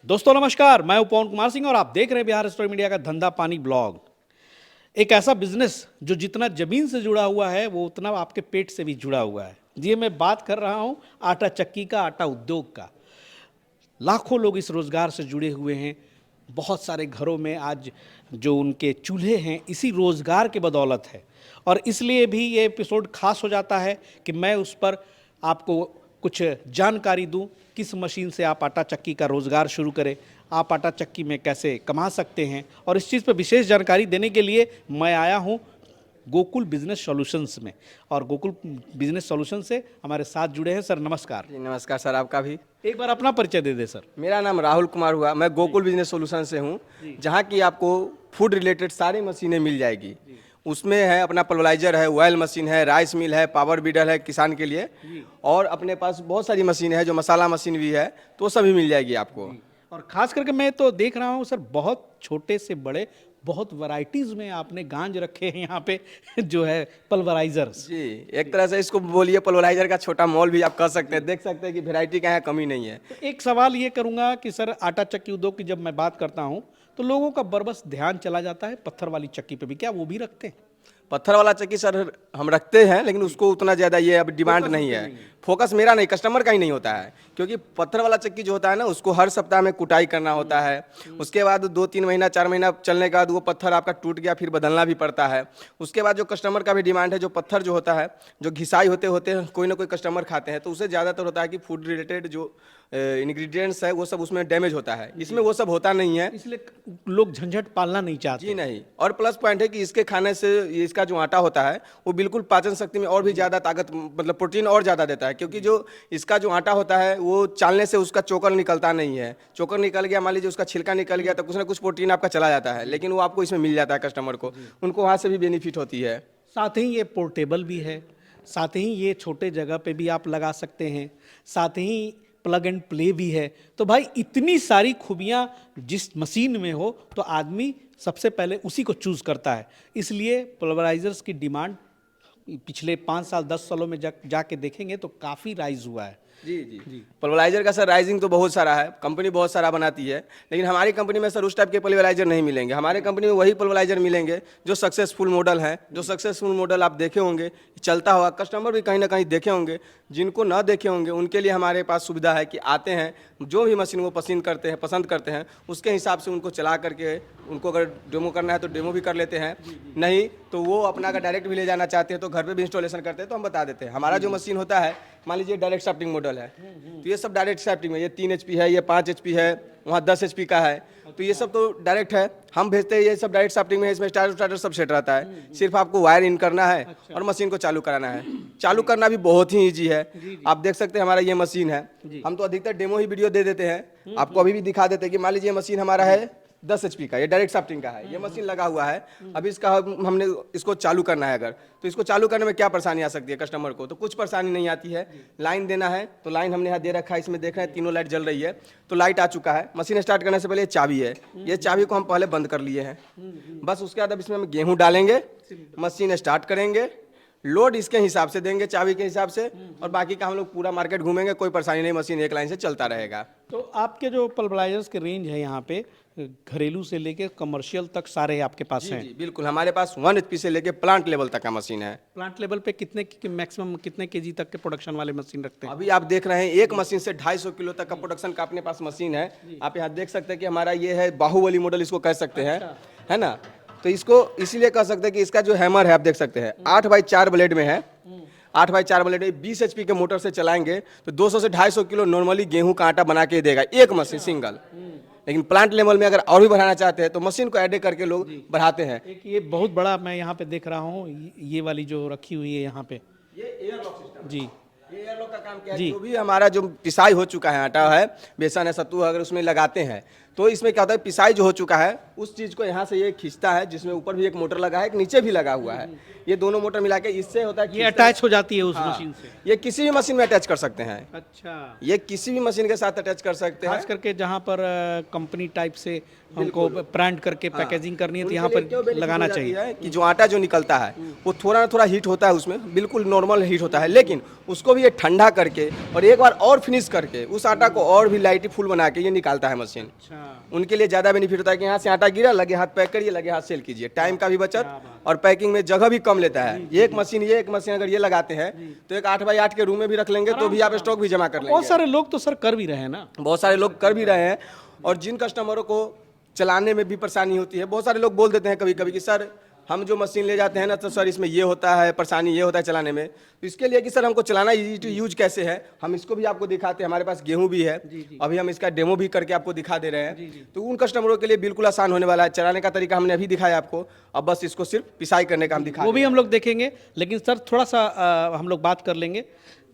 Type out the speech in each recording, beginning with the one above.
दोस्तों नमस्कार, मैं हूं पवन कुमार सिंह और आप देख रहे हैं बिहार स्टोरी मीडिया का धंधा पानी ब्लॉग। एक ऐसा बिजनेस जो जितना जमीन से जुड़ा हुआ है वो उतना आपके पेट से भी जुड़ा हुआ है। जी, मैं बात कर रहा हूं आटा चक्की का, आटा उद्योग का। लाखों लोग इस रोजगार से जुड़े हुए हैं। बहुत सारे घरों में आज जो उनके चूल्हे हैं इसी रोजगार के बदौलत है, और इसलिए भी ये एपिसोड खास हो जाता है कि मैं उस पर आपको कुछ जानकारी दूं। किस मशीन से आप आटा चक्की का रोज़गार शुरू करें, आप आटा चक्की में कैसे कमा सकते हैं, और इस चीज़ पर विशेष जानकारी देने के लिए मैं आया हूं गोकुल बिजनेस सॉल्यूशंस में। और गोकुल बिजनेस सॉल्यूशन से हमारे साथ जुड़े हैं सर। नमस्कार। जी नमस्कार सर, आपका भी। एक बार अपना परिचय दे दे सर। मेरा नाम राहुल कुमार हुआ, मैं गोकुल बिजनेस सॉल्यूशन से हूँ, जहाँ की आपको फूड रिलेटेड सारी मशीनें मिल जाएगी। उसमें है अपना पल्वराइजर है, ऑयल मशीन है, राइस मिल है, पावर बीडर है किसान के लिए, और अपने पास बहुत सारी मशीन है जो मसाला मशीन भी है, तो सभी मिल जाएगी आपको। और खास करके मैं तो देख रहा हूँ सर, बहुत छोटे से बड़े बहुत वैरायटीज में आपने गांज रखे हैं यहाँ पे जो है पल्वराइजर्स। जी, एक तरह से इसको बोलिए पल्वराइजर का छोटा मॉल भी आप कह सकते हैं। देख सकते हैं कि वैरायटी का यहाँ कमी नहीं है। तो एक सवाल ये करूंगा कि सर, आटा चक्की उद्योग की जब मैं बात करता हूँ तो लोगों का बरबस ध्यान चला जाता है पत्थर वाली चक्की पे भी, क्या वो भी रखते हैं? पत्थर वाला चक्की सर हम रखते हैं, लेकिन उसको उतना ज़्यादा ये अब डिमांड नहीं है। फोकस मेरा नहीं, कस्टमर का ही नहीं होता है, क्योंकि पत्थर वाला चक्की जो होता है ना, उसको हर सप्ताह में कुटाई करना होता है। उसके बाद 2-3 महीना 4 महीना चलने के बाद वो पत्थर आपका टूट गया, फिर बदलना भी पड़ता है। उसके बाद जो कस्टमर का भी डिमांड है, जो पत्थर जो होता है, जो घिसाई होते होते कोई ना कोई कस्टमर खाते हैं, तो उसे ज़्यादातर होता है कि फूड रिलेटेड जो इंग्रेडिएंट्स है वो सब उसमें डैमेज होता है। इसमें वो सब होता नहीं है, इसलिए लोग झंझट पालना नहीं चाहते। जी नहीं। और प्लस पॉइंट है कि इसके खाने से इसका जो आटा होता है वो बिल्कुल पाचन शक्ति में और भी ज़्यादा ताकत, मतलब प्रोटीन और ज़्यादा देता है, क्योंकि जो इसका जो आटा होता है वो चालने से उसका चोकर निकलता नहीं है। चोकर निकल गया, मान लीजिए उसका छिलका निकल गया, तो कुछ ना कुछ प्रोटीन आपका चला जाता है, लेकिन वो आपको इसमें मिल जाता है कस्टमर को, उनको वहाँ से भी बेनिफिट होती है। साथ ही ये पोर्टेबल भी है, साथ ही ये छोटे जगह पे भी आप लगा सकते हैं, साथ ही प्लग एंड प्ले भी है। तो भाई इतनी सारी खूबियाँ जिस मशीन में हो तो आदमी सबसे पहले उसी को चूज़ करता है। इसलिए पल्वराइजर्स की डिमांड पिछले 5 साल 10 सालों में जाके देखेंगे तो काफ़ी राइज हुआ है। जी जी जी। पल्वराइजर का सर राइजिंग तो बहुत सारा है, कंपनी बहुत सारा बनाती है, लेकिन हमारी कंपनी में सर उस टाइप के पल्वराइजर नहीं मिलेंगे। हमारे कंपनी में वही पल्वराइजर मिलेंगे जो सक्सेसफुल मॉडल है। जो सक्सेसफुल मॉडल आप देखे होंगे, चलता होगा, कस्टमर भी कहीं ना कहीं देखे होंगे। जिनको ना देखे होंगे उनके लिए हमारे पास सुविधा है कि आते हैं, जो भी मशीन वो पसंद करते हैं उसके हिसाब से उनको चला करके, उनको अगर डेमो करना है तो डेमो भी कर लेते हैं, नहीं तो वो अपना अगर डायरेक्ट भी ले जाना चाहते हैं तो घर पे भी इंस्टॉलेशन करते हैं तो हम बता देते हैं। हमारा जो मशीन होता है, मान लीजिए डायरेक्ट शाफ्टिंग मॉडल है, तो ये सब डायरेक्ट शाफ्टिंग में, ये 3 HP है, ये 5 HP है, वहाँ 10 HP का है, तो ये सब तो डायरेक्ट है, हम भेजते हैं। ये सब डायरेक्ट शाफ्टिंग में है, इसमें स्टार्टर सब सेट रहता है, सिर्फ आपको वायर इन करना है और मशीन को चालू कराना है। चालू करना भी बहुत ही ईजी है। आप देख सकते हैं हमारा ये मशीन है, हम तो अधिकतर डेमो ही वीडियो दे देते हैं, आपको अभी भी दिखा देते हैं कि मान लीजिए मशीन हमारा है 10 HP का, ये डायरेक्ट शाफ्टिंग का है, ये मशीन लगा हुआ है। अभी इसका हमने इसको चालू करना है अगर, तो इसको चालू करने में क्या परेशानी आ सकती है कस्टमर को? तो कुछ परेशानी नहीं आती है। लाइन देना है तो लाइन हमने यहाँ दे रखा है, इसमें देख रहे हैं तीनों लाइट जल रही है, तो लाइट आ चुका है। मशीन स्टार्ट करने से पहले ये चाबी है, ये चाबी को हम पहले बंद कर लिए हैं। बस उसके बाद अब इसमें हम गेहूँ डालेंगे, मशीन स्टार्ट करेंगे, लोड इसके हिसाब से देंगे, चाबी के हिसाब से, और बाकी का हम लोग पूरा मार्केट घूमेंगे, कोई परेशानी नहीं, मशीन एक लाइन से चलता रहेगा। तो आपके जो पल्वराइजर्स के रेंज है यहाँ पे, घरेलू से लेके कमर्शियल तक सारे आपके पास हैं? जी बिल्कुल, हमारे पास 1 HP से लेके प्लांट लेवल तक का मशीन है। प्लांट लेवल पे मैक्सिमम कितने केजी तक के प्रोडक्शन वाले मशीन रखते हैं? अभी आप देख रहे हैं एक मशीन से 250 किलो तक का प्रोडक्शन का अपने पास मशीन है। आप यहाँ देख सकते हैं कि हमारा ये है बाहुबली मॉडल, इसको कह सकते हैं, है ना? तो इसको इसीलिए कह सकते हैं कि इसका जो हैमर है आप देख सकते हैं 8x4 ब्लेड में है। 8x4 ब्लेड में 20 HP के मोटर से चलाएंगे तो 200 से 250 किलो नॉर्मली गेहूं का आटा बना के देगा एक मशीन सिंगल। लेकिन प्लांट लेवल में अगर और भी बढ़ाना चाहते हैं तो मशीन को ऐड करके लोग बढ़ाते हैं। एक ये बहुत बड़ा मैं यहाँ पे देख रहा हूँ, ये वाली जो रखी हुई है यहाँ पे, ये एयरलॉक सिस्टम जी, ये एयरलॉक का काम क्या है? जो भी हमारा जो पिसाई हो चुका है, आटा है, बेसन है, सत्तू है, अगर उसमें लगाते हैं तो इसमें क्या होता है, पिसाई जो हो चुका है उस चीज़ को यहाँ से ये खींचता है, जिसमें ऊपर भी एक मोटर लगा है, एक नीचे भी लगा हुआ है। ये दोनों मोटर मिला के इससे होता है, ये अटैच हो जाती है उस मशीन से। ये किसी भी मशीन में अटैच कर सकते हैं। अच्छा, ये किसी भी मशीन के साथ अटैच कर सकते हैं। खास करके जहाँ पर कंपनी टाइप से हमको ब्रांड करके पैकेजिंग करनी है तो यहाँ पर लगाना चाहिए कि जो आटा जो निकलता है वो थोड़ा ना थोड़ा हीट होता है, उसमें बिल्कुल नॉर्मल हीट होता है, लेकिन उसको भी ये ठंडा करके और एक बार और फिनिश करके उस आटा को और भी लाइट फुल बना के ये निकालता है मशीन। उनके लिए ज़्यादा बेनिफिट होता है कि यहाँ से आटा गिरा, लगे हाथ पैक करिए, लगे हाथ सेल कीजिए, टाइम का भी बचत और पैकिंग में जगह भी कम लेता है। एक मशीन अगर ये लगाते हैं तो एक 8x8 के रूम में भी रख लेंगे तो भी आप स्टॉक भी जमा कर लेंगे। बहुत सारे लोग तो सर कर भी रहे हैं ना, बहुत सारे लोग कर भी रहे हैं। और जिन कस्टमरों को चलाने में भी परेशानी होती है, बहुत सारे लोग बोल देते हैं कभी कभी कि सर हम जो मशीन ले जाते हैं ना तो सर इसमें ये होता है, परेशानी ये होता है चलाने में। तो इसके लिए कि सर हमको चलाना इजी टू यूज कैसे है, हम इसको भी आपको दिखाते हैं। हमारे पास गेहूं भी है, अभी हम इसका डेमो भी करके आपको दिखा दे रहे हैं। तो उन कस्टमरों के लिए बिल्कुल आसान होने वाला है। चलाने का तरीका हमने अभी दिखाया आपको, अब बस इसको सिर्फ पिसाई करने का हम दिखा वो भी हम लोग देखेंगे। लेकिन सर थोड़ा सा हम लोग बात कर लेंगे,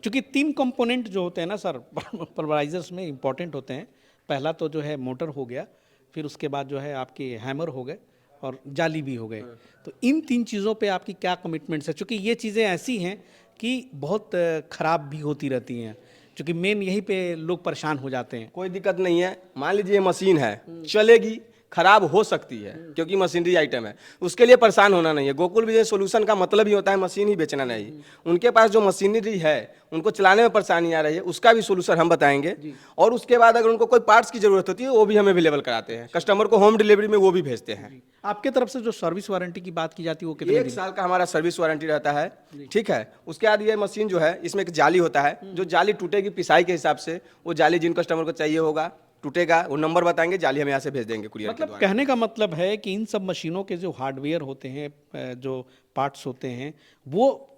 क्योंकि 3 कंपोनेंट जो होते हैं ना सर पल्वराइजर्स में इंपॉर्टेंट होते हैं। पहला तो जो है मोटर हो गया, फिर उसके बाद जो है आपके हैमर हो गए और जाली भी हो गए। तो इन 3 चीज़ों पे आपकी क्या कमिटमेंट्स है? क्योंकि ये चीज़ें ऐसी हैं कि बहुत ख़राब भी होती रहती हैं, क्योंकि मेन यहीं पे लोग परेशान हो जाते हैं। कोई दिक्कत नहीं है। मान लीजिए ये मशीन है, चलेगी, खराब हो सकती है क्योंकि मशीनरी आइटम है, उसके लिए परेशान होना नहीं है। गोकुल विजय सोल्यूशन का मतलब ही होता है मशीन ही बेचना नहीं। उनके पास जो मशीनरी है, उनको चलाने में परेशानी आ रही है, उसका भी सोल्यूशन हम बताएंगे। और उसके बाद अगर उनको कोई पार्ट्स की जरूरत होती है वो भी हम अवेलेबल कराते हैं। कस्टमर को होम डिलीवरी में वो भी भेजते हैं। आपके तरफ से जो सर्विस वारंटी की बात की जाती है वो कितने 1 साल का हमारा सर्विस वारंटी रहता है, ठीक है। उसके बाद ये मशीन जो है इसमें एक जाली होता है, जो जाली टूटेगी पिसाई के हिसाब से, वो जाली जिन कस्टमर को चाहिए होगा टूटेगा, वो नंबर बताएंगे, जाली हम यहाँ से भेज देंगे कुरियर के मतलब द्वारा। कहने का मतलब है कि इन सब मशीनों के जो हार्डवेयर होते हैं, जो पार्ट्स होते हैं, वो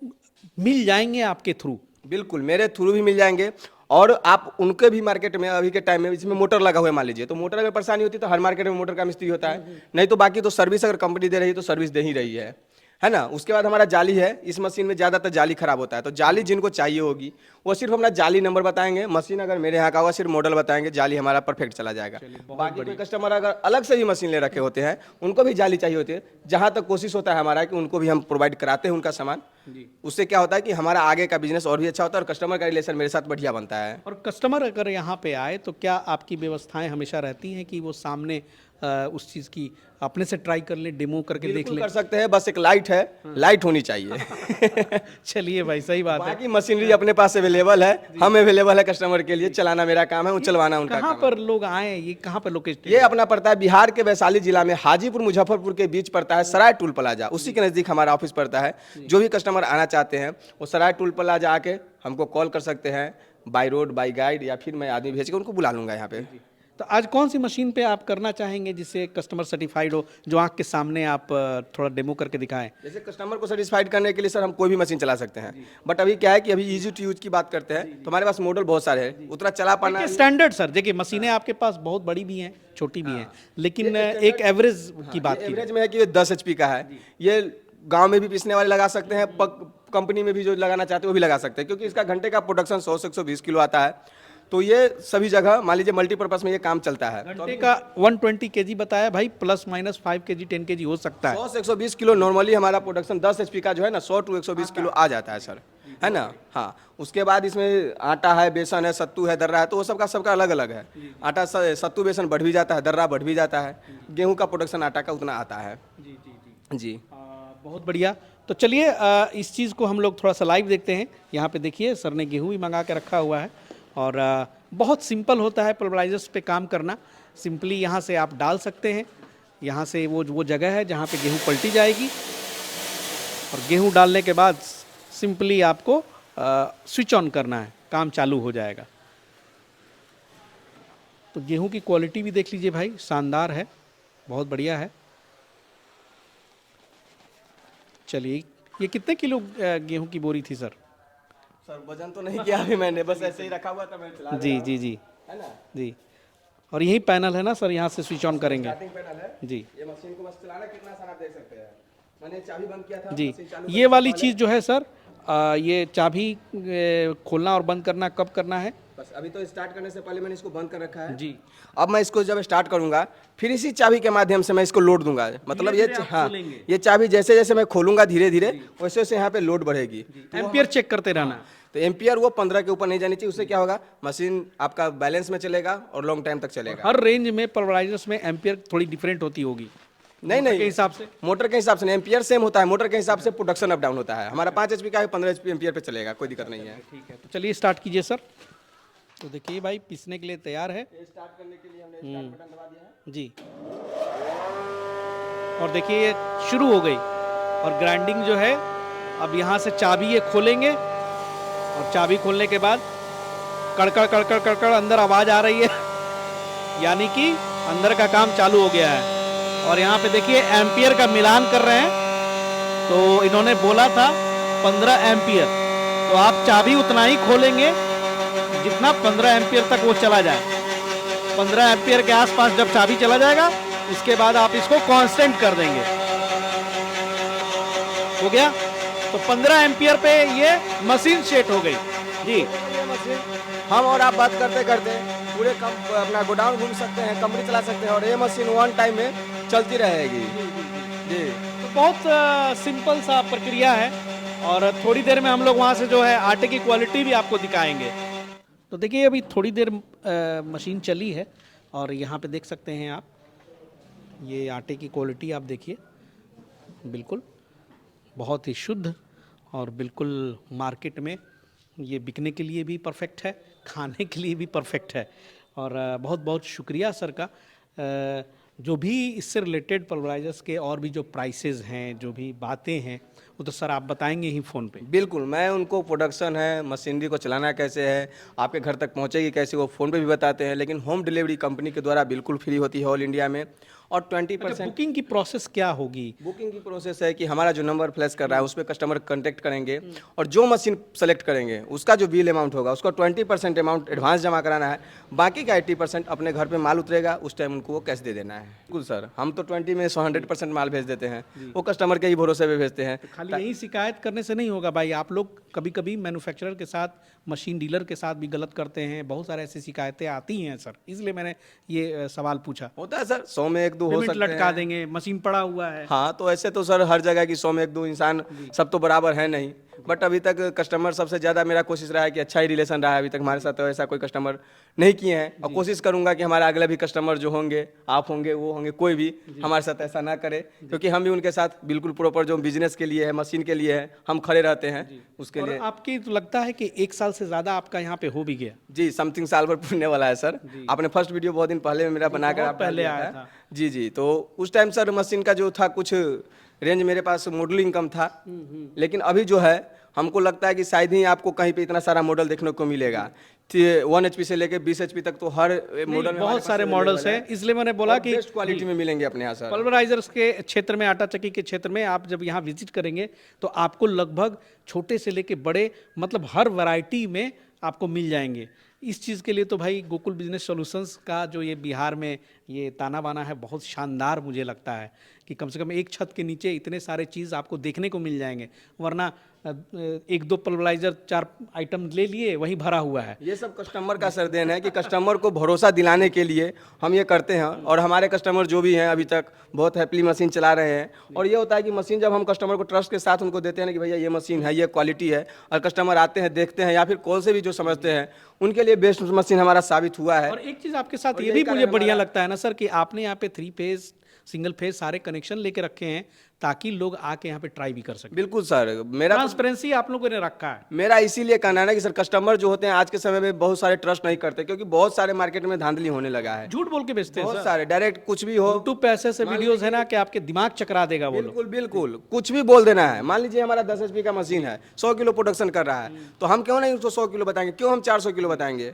मिल जाएंगे आपके थ्रू? बिल्कुल, मेरे थ्रू भी मिल जाएंगे। और आप उनके भी मार्केट में अभी के टाइम में इसमें मोटर लगा हुआ है, मान लीजिए, तो मोटर में परेशानी होती है तो हर मार्केट में मोटर का मिस्त्री होता है। नहीं तो बाकी तो सर्विस अगर कंपनी दे रही है तो सर्विस दे ही रही है ना। उसके बाद हमारा जाली है, इस मशीन में ज़्यादातर जाली खराब होता है, तो जाली जिनको चाहिए होगी वो सिर्फ अपना जाली नंबर बताएंगे। मशीन अगर मेरे यहाँ का होगा सिर्फ मॉडल बताएंगे, जाली हमारा परफेक्ट चला जाएगा। बाकी कोई कस्टमर अगर अलग से भी मशीन ले रखे होते हैं, उनको भी जाली चाहिए होती है। जहाँ तक कोशिश होता है हमारा कि उनको भी हम प्रोवाइड कराते हैं उनका सामान। उससे क्या होता है कि हमारा आगे का बिजनेस और भी अच्छा होता है और कस्टमर का रिलेशन मेरे साथ बढ़िया बनता है। और कस्टमर अगर यहाँ पे आए तो क्या आपकी व्यवस्थाएं हमेशा रहती हैं कि वो सामने उस चीज़ की अपने से ट्राई कर ले, डेमो करके देख बिल्कुल ले? कर सकते हैं, बस एक लाइट है, लाइट होनी चाहिए। चलिए भाई, सही बात है। बाकी मशीनरी अपने पास अवेलेबल है, हम अवेलेबल है कस्टमर के लिए। चलाना मेरा काम है, चलवाना उनका कहाँ काम पर लोग आए, ये कहाँ पर लोकेशन? है। ये अपना पड़ता है बिहार के वैशाली जिला में, हाजीपुर मुजफ्फरपुर के बीच पड़ता है सराय टूल प्लाजा, उसी के नज़दीक हमारा ऑफिस पड़ता है। जो भी कस्टमर आना चाहते हैं वो सराय टूल प्लाजा आके हमको कॉल कर सकते हैं, बाई रोड, बाई गाइड, या फिर मैं आदमी भेज के उनको बुला लूँगा यहाँ पे। तो आज कौन सी मशीन पे आप करना चाहेंगे जिससे कस्टमर सेटिस्फाइड हो, जो आँख के सामने आप थोड़ा डेमो करके दिखाएं? जैसे कस्टमर को सेटिस्फाइड करने के लिए सर हम कोई भी मशीन चला सकते हैं, बट अभी क्या है कि अभी इजी टू यूज की बात करते हैं तो हमारे पास मॉडल बहुत सारे हैं, उतना चला पाना। स्टैंडर्ड सर देखिए, मशीनें आपके पास बहुत बड़ी भी हैं, छोटी भी हैं, लेकिन एक एवरेज की बात की एवरेज में है कि ये 10 HP का है। ये गांव में भी पीसने वाले लगा सकते हैं, कंपनी में भी जो लगाना चाहते हैं वो भी लगा सकते हैं, क्योंकि इसका घंटे का प्रोडक्शन 100 से 120 किलो आता है। तो ये सभी जगह मान लीजिए मल्टीपर्पज में ये काम चलता है। घंटे का 120 kg बताया भाई, प्लस माइनस 5 kg 10 kg हो सकता है। 100 से 120 किलो नॉर्मली हमारा प्रोडक्शन 10 HP का जो है ना 100 to 120 किलो आ जाता है सर, है ना। हाँ, उसके बाद इसमें आटा है, बेसन है, सत्तू है, दर्रा है, तो वो सबका अलग अलग है। आटा सत्तू बेसन बढ़ भी जाता है, दर्रा बढ़ भी जाता है। गेहूं का प्रोडक्शन आटा का उतना आता है। जी जी जी जी बहुत बढ़िया। तो चलिए इस चीज़ को हम लोग थोड़ा सा लाइव देखते हैं। यहाँ पे देखिए सर ने गेहूं भी मंगा के रखा हुआ है और बहुत सिंपल होता है पल्वराइजर्स पे काम करना। सिंपली यहाँ से आप डाल सकते हैं, यहाँ से वो जगह है जहाँ पे गेहूं पलटी जाएगी और गेहूं डालने के बाद सिंपली आपको स्विच ऑन करना है, काम चालू हो जाएगा। तो गेहूं की क्वालिटी भी देख लीजिए भाई, शानदार है, बहुत बढ़िया है। चलिए, ये कितने किलो गेहूं की बोरी थी सर? सर वजन तो नहीं किया अभी मैंने, बस ऐसे ही रखा हुआ था, मैं चला जी जी जी है ना। जी। और यही पैनल है ना सर, यहाँ से स्विच ऑन करेंगे? स्टार्टिंग पैनल है जी ये। मशीन को बस चलाना कितना आसान आप देख सकते हैं। मैंने चाबी बंद किया था जी। मशीन चालू ये वाली चीज़ जो है सर, ये चाबी खोलना और बंद करना कब करना है? बस अभी तो स्टार्ट करने से पहले मैंने इसको बंद कर रखा है जी। अब मैं इसको जब स्टार्ट करूंगा फिर इसी चाबी के माध्यम से मैं इसको लोड दूंगा। मतलब ये धीरे-धीरे आप हाँ, खोलेंगे। ये चाबी जैसे जैसे मैं खोलूंगा धीरे धीरे वैसे वैसे यहाँ पे लोड बढ़ेगी। एम्पियर चेक करते रहना। तो एम्पियर वो 15 के ऊपर नहीं जानी चाहिए। उससे क्या होगा, मशीन आपका बैलेंस में चलेगा और लॉन्ग टाइम तक चलेगा। हर रेंज में पल्वराइजर्स में एम्पियर थोड़ी डिफरेंट होती होगी। नहीं मोटर नहीं के हिसाब से? मोटर के हिसाब से नहीं, एम्पियर सेम होता है, मोटर के हिसाब से प्रोडक्शन अप डाउन होता है। हमारा 5 HP का है, 15 एम्पियर पे चलेगा, कोई दिक्कत नहीं है। ठीक है, तो चलिए स्टार्ट कीजिए सर। तो देखिए भाई पीसने के लिए तैयार है स्टार्ट करने के लिए हमने स्टार्ट बटन दबा दिया है जी। और देखिए ये शुरू हो गई और ग्राइंडिंग जो है अब यहाँ से चाबी ये खोलेंगे और चाबी खोलने के बाद कड़कड़ कड़कड़ कड़कड़ अंदर आवाज़ आ रही है, यानी कि अंदर का काम चालू हो गया है। और यहाँ पे देखिए एम्पियर का मिलान कर रहे हैं। तो इन्होंने बोला था 15 एम्पियर, तो आप चाबी उतना ही खोलेंगे जितना 15 एम्पियर तक वो चला जाए। 15 एम्पियर के आसपास जब चाबी चला जाएगा उसके बाद आप इसको कांस्टेंट कर देंगे। हो गया, तो 15 एम्पियर पे ये मशीन सेट हो गई जी। ये मशीन हम और आप बात करते करते पूरे कम अपना गोडाउन घूम सकते हैं, कंपनी चला सकते हैं, और ये मशीन वन टाइम में चलती रहेगी जी। तो बहुत सिंपल सा प्रक्रिया है और थोड़ी देर में हम लोग वहाँ से जो है आटे की क्वालिटी भी आपको दिखाएंगे। तो देखिए अभी थोड़ी देर मशीन चली है और यहाँ पे देख सकते हैं आप, ये आटे की क्वालिटी आप देखिए, बिल्कुल बहुत ही शुद्ध और बिल्कुल मार्केट में ये बिकने के लिए भी परफेक्ट है, खाने के लिए भी परफेक्ट है। और बहुत बहुत शुक्रिया सर का। जो भी इससे रिलेटेड पल्वराइजर्स के और भी जो प्राइसेस हैं, जो भी बातें हैं, वो तो सर आप बताएंगे ही फ़ोन पे। बिल्कुल, मैं उनको प्रोडक्शन है, मशीनरी को चलाना कैसे है, आपके घर तक पहुंचेगी कैसे, वो फ़ोन पे भी बताते हैं। लेकिन होम डिलीवरी कंपनी के द्वारा बिल्कुल फ्री होती है ऑल इंडिया में। और 20% बुकिंग की प्रोसेस क्या होगी? बुकिंग की प्रोसेस है कि हमारा जो नंबर फ्लैश कर रहा है उस पर कस्टमर कॉन्टैक्ट करेंगे और जो मशीन सेलेक्ट करेंगे उसका जो बिल अमाउंट होगा उसका 20% अमाउंट एडवांस जमा कराना है। बाकी का 80% अपने घर पे माल उतरेगा उस टाइम उनको वो कैश दे देना है। बिल्कुल सर, हम तो 20 में 100% माल भेज देते हैं, वो कस्टमर के ही भरोसे पे भेजते हैं। खाली यही शिकायत करने से नहीं होगा भाई, आप लोग कभी कभी मैन्युफैक्चरर के साथ, मशीन डीलर के साथ भी गलत करते हैं, बहुत सारे ऐसी शिकायतें आती हैं सर, इसलिए मैंने ये सवाल पूछा। होता है सर, 100 में 1-2 हो पेमेंट सकते लटका हैं। देंगे, मशीन पड़ा हुआ है। हाँ, तो ऐसे तो सर हर जगह की 100 में 1-2 इंसान सब तो बराबर है नहीं। बट अभी तक कस्टमर सबसे ज़्यादा मेरा कोशिश रहा है कि अच्छा ही रिलेशन रहा है अभी तक हमारे साथ, तो ऐसा कोई कस्टमर नहीं किए हैं। और कोशिश करूंगा कि हमारे अगले भी कस्टमर जो होंगे, आप होंगे, वो होंगे, कोई भी हमारे साथ ऐसा ना करे, क्योंकि हम भी उनके साथ बिल्कुल प्रॉपर जो बिजनेस के लिए है, मशीन के लिए है, हम खड़े रहते हैं उसके और लिए। आपकी तो लगता है कि 1 साल से ज़्यादा आपका यहाँ पे हो भी गया। जी, समथिंग साल भर पूरने वाला है सर। आपने फर्स्ट वीडियो बहुत दिन पहले मेरा बनाकर बहुत आप डाल पहले दिया आया था। था। जी जी, तो उस टाइम सर मशीन का जो था कुछ रेंज मेरे पास मॉडलिंग कम था, लेकिन अभी जो है हमको लगता है कि शायद ही आपको कहीं पे इतना सारा मॉडल देखने को मिलेगा। 1 HP से लेके 20 HP तक तो हर मॉडल में बहुत सारे मॉडल्स हैं, इसलिए मैंने बोला कि बेस्ट क्वालिटी में मिलेंगे अपने यहाँ सर। पल्वराइजर्स के क्षेत्र में, आटा चक्की के क्षेत्र में आप जब यहाँ विजिट करेंगे तो आपको लगभग छोटे से लेके बड़े, मतलब हर वैरायटी में आपको मिल जाएंगे। इस चीज़ के लिए तो भाई गोकुल बिजनेस सॉल्यूशंस का जो ये बिहार में ये ताना बाना है, बहुत शानदार मुझे लगता है कि कम से कम एक छत के नीचे इतने सारे चीज़ आपको देखने को मिल जाएंगे। वरना 1-2 पल्वराइजर 4 आइटम ले लिए, वही भरा हुआ है। ये सब कस्टमर का सर देन है कि कस्टमर को भरोसा दिलाने के लिए हम ये करते हैं। और हमारे कस्टमर जो भी हैं अभी तक बहुत हैप्पीली मशीन चला रहे हैं। और ये होता है कि मशीन जब हम कस्टमर को ट्रस्ट के साथ उनको देते हैं ना कि भैया ये मशीन है, ये क्वालिटी है, और कस्टमर आते हैं, देखते हैं, या फिर कॉल से भी जो समझते हैं, उनके लिए बेस्ट मशीन हमारा साबित हुआ है। और एक चीज़ आपके साथ और ये यही भी मुझे कारण बढ़िया हमारा- लगता है ना सर कि आपने यहाँ पे 3 फेज, सिंगल फेज सारे कनेक्शन लेके रखे हैं ताकि लोग आके यहाँ पे ट्राई भी कर सकें। बिल्कुल सर, मेरा ट्रांसपेरेंसी आप लोगों ने रखा है। मेरा इसीलिए कहना है ना कि सर कस्टमर जो होते हैं आज के समय में बहुत सारे ट्रस्ट नहीं करते, क्योंकि बहुत सारे मार्केट में धांधली होने लगा है। झूठ बोल के बेचते हैं बहुत सारे डायरेक्ट कुछ भी हो, यूट्यूब पे ऐसे वीडियोस है ना कि आपके दिमाग चकरा देगा वो लोग। बिल्कुल बिल्कुल कुछ भी बोल देना है। मान लीजिए हमारा 10 HP का मशीन है, 100 किलो प्रोडक्शन कर रहा है, तो हम क्यों नहीं उसको 100 किलो बताएंगे, क्यों हम 400 किलो बताएंगे?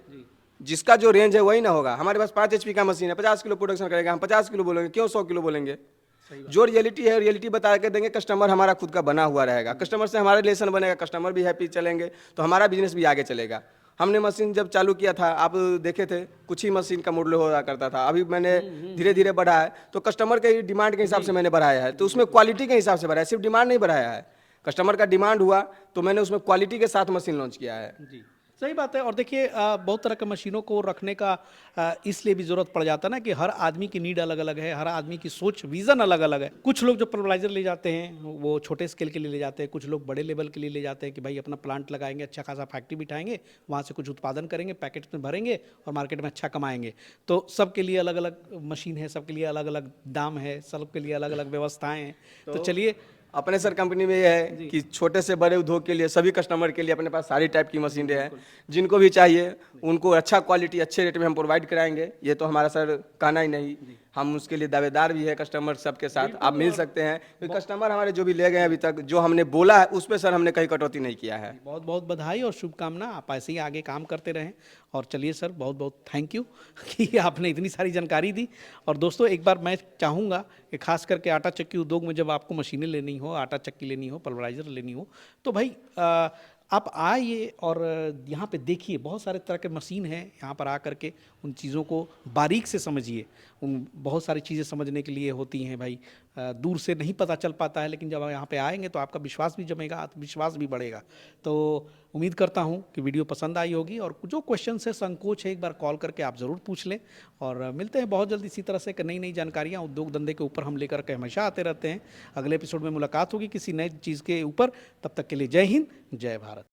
जिसका जो रेंज है वही ना होगा। हमारे पास 5 HP का मशीन है, 50 किलो प्रोडक्शन करेगा, हम 50 किलो बोलेंगे, क्यों 100 किलो बोलेंगे? जो रियलिटी है रियलिटी बता के देंगे, कस्टमर हमारा खुद का बना हुआ रहेगा, कस्टमर से हमारा रिलेशन बनेगा, कस्टमर भी हैप्पी चलेंगे, तो हमारा बिजनेस भी आगे चलेगा। हमने मशीन जब चालू किया था, आप देखे थे, कुछ ही मशीन का मॉडल हो करता था, अभी मैंने धीरे धीरे बढ़ा है, तो कस्टमर के डिमांड के हिसाब से मैंने बढ़ाया है, तो उसमें क्वालिटी के हिसाब से बढ़ाया, सिर्फ डिमांड नहीं बढ़ाया है। कस्टमर का डिमांड हुआ तो मैंने उसमें क्वालिटी के साथ मशीन लॉन्च किया है। सही बात है। और देखिए बहुत तरह के मशीनों को रखने का इसलिए भी ज़रूरत पड़ जाता है ना कि हर आदमी की नीड अलग अलग है, हर आदमी की सोच विज़न अलग अलग है। कुछ लोग जो पल्वराइज़र ले जाते हैं वो छोटे स्केल के लिए ले जाते हैं, कुछ लोग बड़े लेवल के लिए ले जाते हैं कि भाई अपना प्लांट लगाएंगे, अच्छा खासा फैक्ट्री बिठाएंगे, वहाँ से कुछ उत्पादन करेंगे, पैकेट्स में भरेंगे और मार्केट में अच्छा कमाएंगे। तो सबके लिए अलग अलग मशीन है, सबके लिए अलग अलग दाम है, सबके लिए अलग अलग व्यवस्थाएँ हैं। तो चलिए अपने सर कंपनी में ये है कि छोटे से बड़े उद्योग के लिए सभी कस्टमर के लिए अपने पास सारी टाइप की मशीनें हैं, जिनको भी चाहिए उनको अच्छा क्वालिटी अच्छे रेट में हम प्रोवाइड कराएंगे। ये तो हमारा सर कहना ही नहीं, हम उसके लिए दावेदार भी है कस्टमर सबके साथ। आप मिल सकते हैं क्योंकि कस्टमर हमारे जो भी ले गए हैं अभी तक, जो हमने बोला है उस पर सर हमने कहीं कटौती नहीं किया है। बहुत बहुत बधाई और शुभकामना, आप ऐसे ही आगे काम करते रहें। और चलिए सर, बहुत बहुत थैंक यू कि आपने इतनी सारी जानकारी दी। और दोस्तों एक बार मैं चाहूँगा कि खास करके आटा चक्की उद्योग में जब आपको मशीनें लेनी हो, आटा चक्की लेनी हो, पल्वराइज़र लेनी हो, तो भाई आप आइए और यहाँ पे देखिए बहुत सारे तरह के मशीन हैं। यहाँ पर आकर के उन चीज़ों को बारीक से समझिए। उन बहुत सारी चीज़ें समझने के लिए होती हैं भाई, दूर से नहीं पता चल पाता है, लेकिन जब आप यहाँ पे आएंगे तो आपका विश्वास भी जमेगा, आत्मविश्वास भी बढ़ेगा। तो उम्मीद करता हूँ कि वीडियो पसंद आई होगी और जो क्वेश्चन है, संकोच है, एक बार कॉल करके आप ज़रूर पूछ लें। और मिलते हैं बहुत जल्द इसी तरह से नई नई जानकारियाँ उद्योग धंधे के ऊपर हम लेकर के हमेशा आते रहते हैं। अगले एपिसोड में मुलाकात होगी किसी नई चीज़ के ऊपर। तब तक के लिए जय हिंद, जय भारत।